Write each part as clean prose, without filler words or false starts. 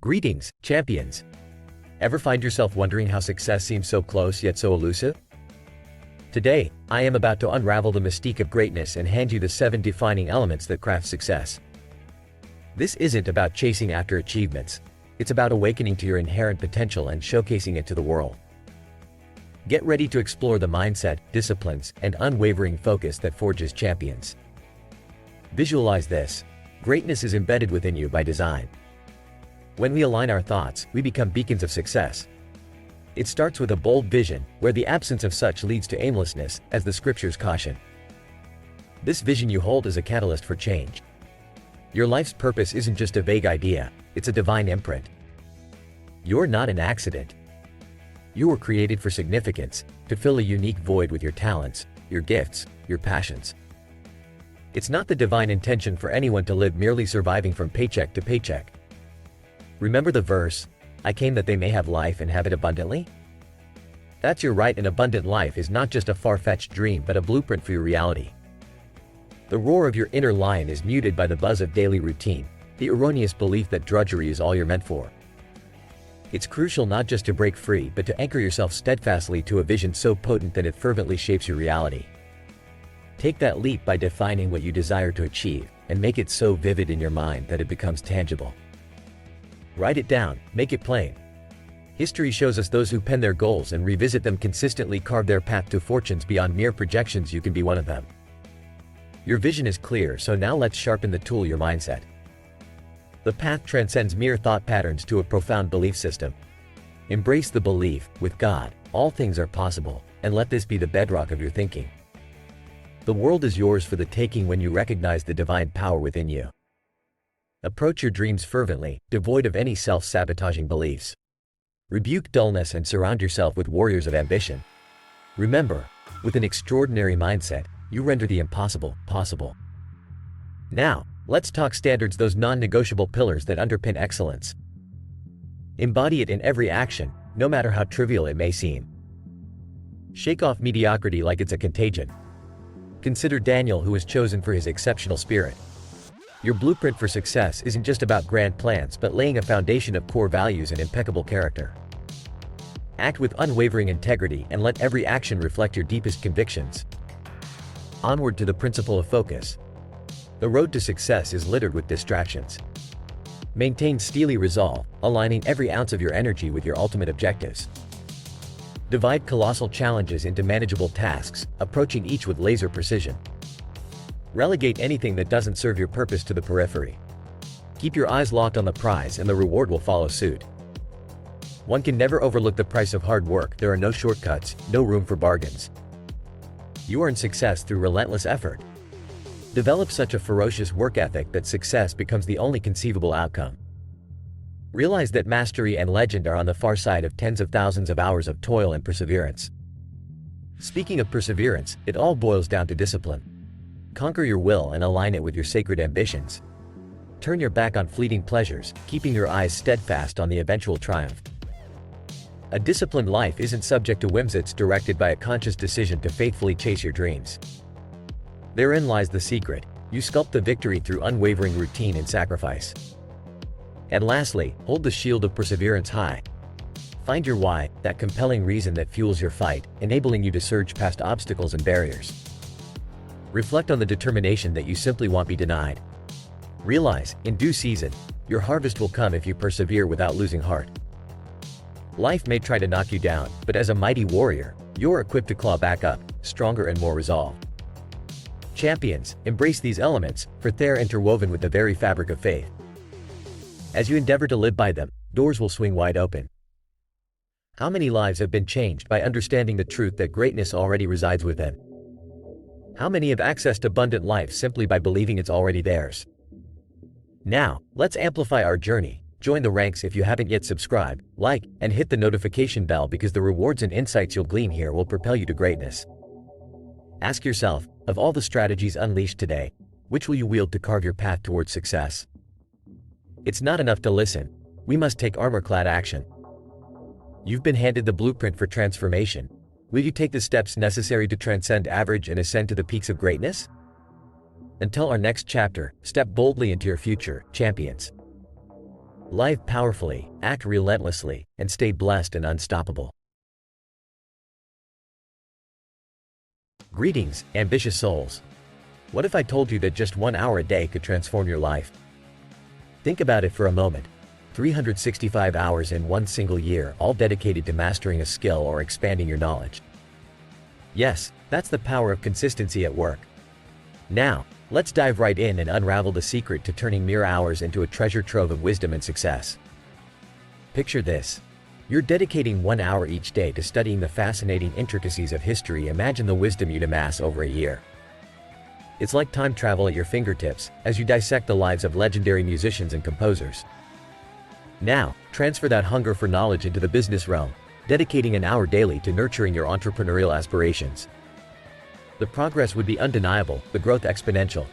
Greetings, champions. Ever find yourself wondering how success seems so close yet so elusive? Today, I am about to unravel the mystique of greatness and hand you the 7 defining elements that craft success. This isn't about chasing after achievements. It's about awakening to your inherent potential and showcasing it to the world. Get ready to explore the mindset, disciplines, and unwavering focus that forges champions. Visualize this. Greatness is embedded within you by design. When we align our thoughts, we become beacons of success. It starts with a bold vision, where the absence of such leads to aimlessness, as the scriptures caution. This vision you hold is a catalyst for change. Your life's purpose isn't just a vague idea, it's a divine imprint. You're not an accident. You were created for significance, to fill a unique void with your talents, your gifts, your passions. It's not the divine intention for anyone to live merely surviving from paycheck to paycheck. Remember the verse, "I came that they may have life and have it abundantly"? That's your right. An abundant life is not just a far-fetched dream but a blueprint for your reality. The roar of your inner lion is muted by the buzz of daily routine, the erroneous belief that drudgery is all you're meant for. It's crucial not just to break free but to anchor yourself steadfastly to a vision so potent that it fervently shapes your reality. Take that leap by defining what you desire to achieve, and make it so vivid in your mind that it becomes tangible. Write it down, make it plain. History shows us those who pen their goals and revisit them consistently carve their path to fortunes beyond mere projections. You can be one of them. Your vision is clear, so now let's sharpen the tool, your mindset. The path transcends mere thought patterns to a profound belief system. Embrace the belief, with God, all things are possible, and let this be the bedrock of your thinking. The world is yours for the taking when you recognize the divine power within you. Approach your dreams fervently, devoid of any self-sabotaging beliefs. Rebuke dullness and surround yourself with warriors of ambition. Remember, with an extraordinary mindset, you render the impossible possible. Now, let's talk standards, those non-negotiable pillars that underpin excellence. Embody it in every action, no matter how trivial it may seem. Shake off mediocrity like it's a contagion. Consider Daniel, who was chosen for his exceptional spirit. Your blueprint for success isn't just about grand plans but laying a foundation of core values and impeccable character. Act with unwavering integrity and let every action reflect your deepest convictions. Onward to the principle of focus. The road to success is littered with distractions. Maintain steely resolve, aligning every ounce of your energy with your ultimate objectives. Divide colossal challenges into manageable tasks, approaching each with laser precision. Relegate anything that doesn't serve your purpose to the periphery. Keep your eyes locked on the prize and the reward will follow suit. One can never overlook the price of hard work. There are no shortcuts, no room for bargains. You earn success through relentless effort. Develop such a ferocious work ethic that success becomes the only conceivable outcome. Realize that mastery and legend are on the far side of tens of thousands of hours of toil and perseverance. Speaking of perseverance, it all boils down to discipline. Conquer your will and align it with your sacred ambitions. Turn your back on fleeting pleasures, keeping your eyes steadfast on the eventual triumph. A disciplined life isn't subject to whims, it's directed by a conscious decision to faithfully chase your dreams. Therein lies the secret. You sculpt the victory through unwavering routine and sacrifice. And lastly, hold the shield of perseverance high. Find your why, that compelling reason that fuels your fight, enabling you to surge past obstacles and barriers. Reflect on the determination that you simply won't be denied. Realize, in due season, your harvest will come if you persevere without losing heart. Life may try to knock you down, but as a mighty warrior, you're equipped to claw back up, stronger and more resolved. Champions, embrace these elements, for they're interwoven with the very fabric of faith. As you endeavor to live by them, doors will swing wide open. How many lives have been changed by understanding the truth that greatness already resides within? How many have accessed abundant life simply by believing it's already theirs? Now, let's amplify our journey. Join the ranks if you haven't yet. Subscribe, like, and hit the notification bell because the rewards and insights you'll glean here will propel you to greatness. Ask yourself, of all the strategies unleashed today, which will you wield to carve your path towards success? It's not enough to listen. We must take armor-clad action. You've been handed the blueprint for transformation. Will you take the steps necessary to transcend average and ascend to the peaks of greatness? Until our next chapter, step boldly into your future, champions. Live powerfully, act relentlessly, and stay blessed and unstoppable. Greetings, ambitious souls. What if I told you that just 1 hour a day could transform your life? Think about it for a moment. 365 hours in one single year, all dedicated to mastering a skill or expanding your knowledge. Yes, that's the power of consistency at work. Now, let's dive right in and unravel the secret to turning mere hours into a treasure trove of wisdom and success. Picture this. You're dedicating 1 hour each day to studying the fascinating intricacies of history. Imagine the wisdom you'd amass over a year. It's like time travel at your fingertips as you dissect the lives of legendary musicians and composers. Now, transfer that hunger for knowledge into the business realm, dedicating an hour daily to nurturing your entrepreneurial aspirations. The progress would be undeniable, the growth exponential.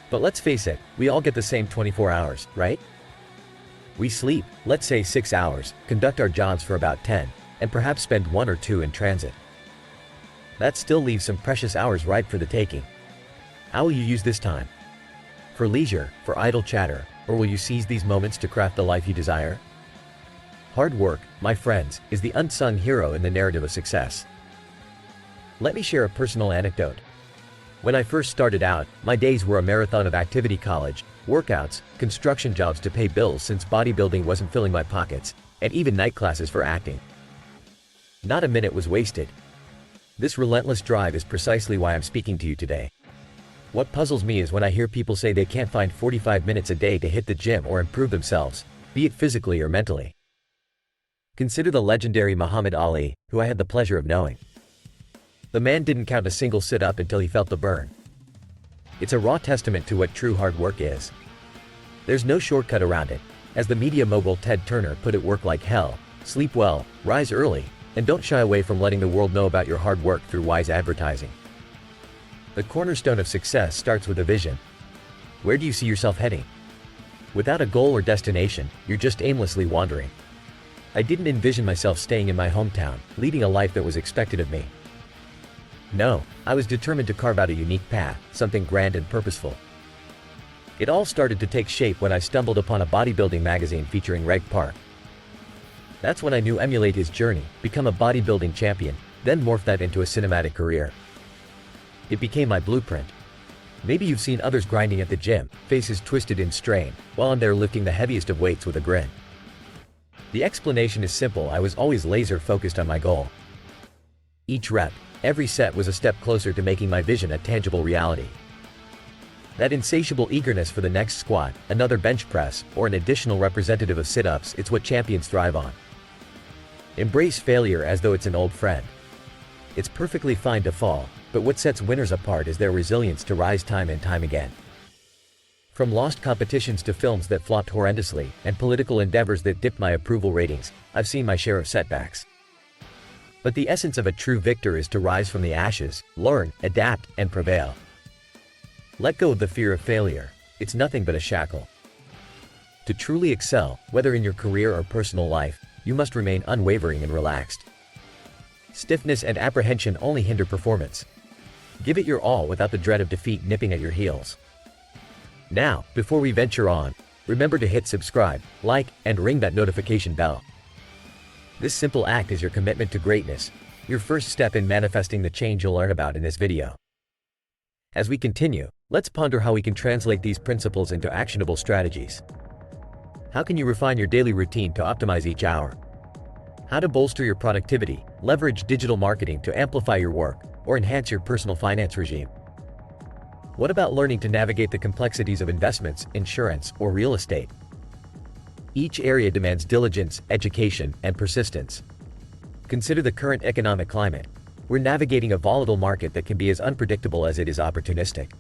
But let's face it, we all get the same 24 hours, right? We sleep, let's say 6 hours, conduct our jobs for about 10, and perhaps spend 1 or 2 in transit. That still leaves some precious hours ripe for the taking. How will you use this time? For leisure, for idle chatter, or will you seize these moments to craft the life you desire? Hard work, my friends, is the unsung hero in the narrative of success. Let me share a personal anecdote. When I first started out, my days were a marathon of activity: college, workouts, construction jobs to pay bills since bodybuilding wasn't filling my pockets, and even night classes for acting. Not a minute was wasted. This relentless drive is precisely why I'm speaking to you today. What puzzles me is when I hear people say they can't find 45 minutes a day to hit the gym or improve themselves, be it physically or mentally. Consider the legendary Muhammad Ali, who I had the pleasure of knowing. The man didn't count a single sit-up until he felt the burn. It's a raw testament to what true hard work is. There's no shortcut around it. As the media mogul Ted Turner put it, work like hell, sleep well, rise early, and don't shy away from letting the world know about your hard work through wise advertising. The cornerstone of success starts with a vision. Where do you see yourself heading? Without a goal or destination, you're just aimlessly wandering. I didn't envision myself staying in my hometown, leading a life that was expected of me. No, I was determined to carve out a unique path, something grand and purposeful. It all started to take shape when I stumbled upon a bodybuilding magazine featuring Reg Park. That's when I knew emulate his journey, become a bodybuilding champion, then morph that into a cinematic career. It became my blueprint. Maybe you've seen others grinding at the gym, faces twisted in strain, while I'm there lifting the heaviest of weights with a grin. The explanation is simple: I was always laser focused on my goal. Each rep, every set was a step closer to making my vision a tangible reality. That insatiable eagerness for the next squat, another bench press, or an additional representative of sit-ups, it's what champions thrive on. Embrace failure as though it's an old friend. It's perfectly fine to fall, but what sets winners apart is their resilience to rise time and time again. From lost competitions to films that flopped horrendously, and political endeavors that dipped my approval ratings, I've seen my share of setbacks. But the essence of a true victor is to rise from the ashes, learn, adapt, and prevail. Let go of the fear of failure. It's nothing but a shackle. To truly excel, whether in your career or personal life, you must remain unwavering and relaxed. Stiffness and apprehension only hinder performance. Give it your all without the dread of defeat nipping at your heels. Now, before we venture on, remember to hit subscribe, like, and ring that notification bell. This simple act is your commitment to greatness, your first step in manifesting the change you'll learn about in this video. As we continue, let's ponder how we can translate these principles into actionable strategies. How can you refine your daily routine to optimize each hour? How to bolster your productivity, leverage digital marketing to amplify your work, or enhance your personal finance regime? What about learning to navigate the complexities of investments, insurance, or real estate? Each area demands diligence, education, and persistence. Consider the current economic climate. We're navigating a volatile market that can be as unpredictable as it is opportunistic.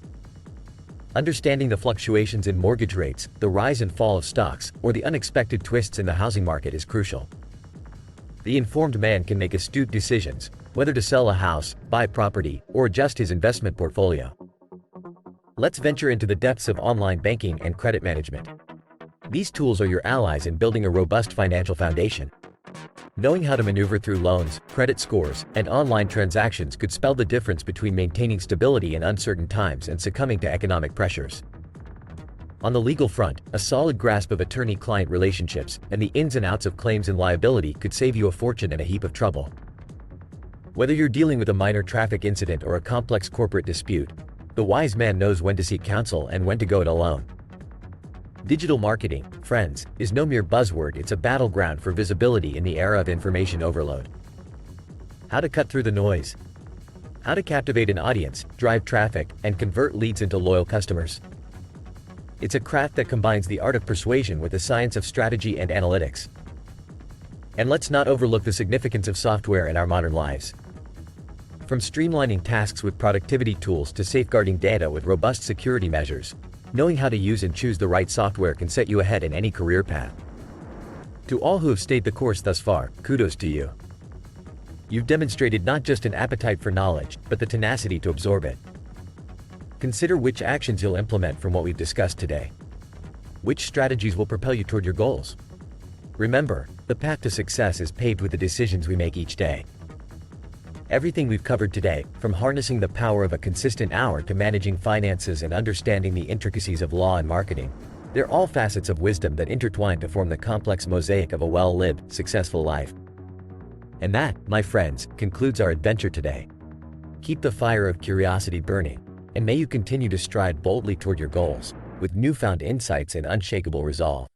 Understanding the fluctuations in mortgage rates, the rise and fall of stocks, or the unexpected twists in the housing market is crucial. The informed man can make astute decisions, whether to sell a house, buy property, or adjust his investment portfolio. Let's venture into the depths of online banking and credit management. These tools are your allies in building a robust financial foundation. Knowing how to maneuver through loans, credit scores, and online transactions could spell the difference between maintaining stability in uncertain times and succumbing to economic pressures. On the legal front, a solid grasp of attorney-client relationships and the ins and outs of claims and liability could save you a fortune and a heap of trouble. Whether you're dealing with a minor traffic incident or a complex corporate dispute, the wise man knows when to seek counsel and when to go it alone. Digital marketing, friends, is no mere buzzword, it's a battleground for visibility in the era of information overload. How to cut through the noise. How to captivate an audience, drive traffic, and convert leads into loyal customers. It's a craft that combines the art of persuasion with the science of strategy and analytics. And let's not overlook the significance of software in our modern lives. From streamlining tasks with productivity tools to safeguarding data with robust security measures, knowing how to use and choose the right software can set you ahead in any career path. To all who have stayed the course thus far, kudos to you. You've demonstrated not just an appetite for knowledge, but the tenacity to absorb it. Consider which actions you'll implement from what we've discussed today. Which strategies will propel you toward your goals? Remember, the path to success is paved with the decisions we make each day. Everything we've covered today, from harnessing the power of a consistent hour to managing finances and understanding the intricacies of law and marketing, they're all facets of wisdom that intertwine to form the complex mosaic of a well-lived, successful life. And that, my friends, concludes our adventure today. Keep the fire of curiosity burning, and may you continue to stride boldly toward your goals, with newfound insights and unshakable resolve.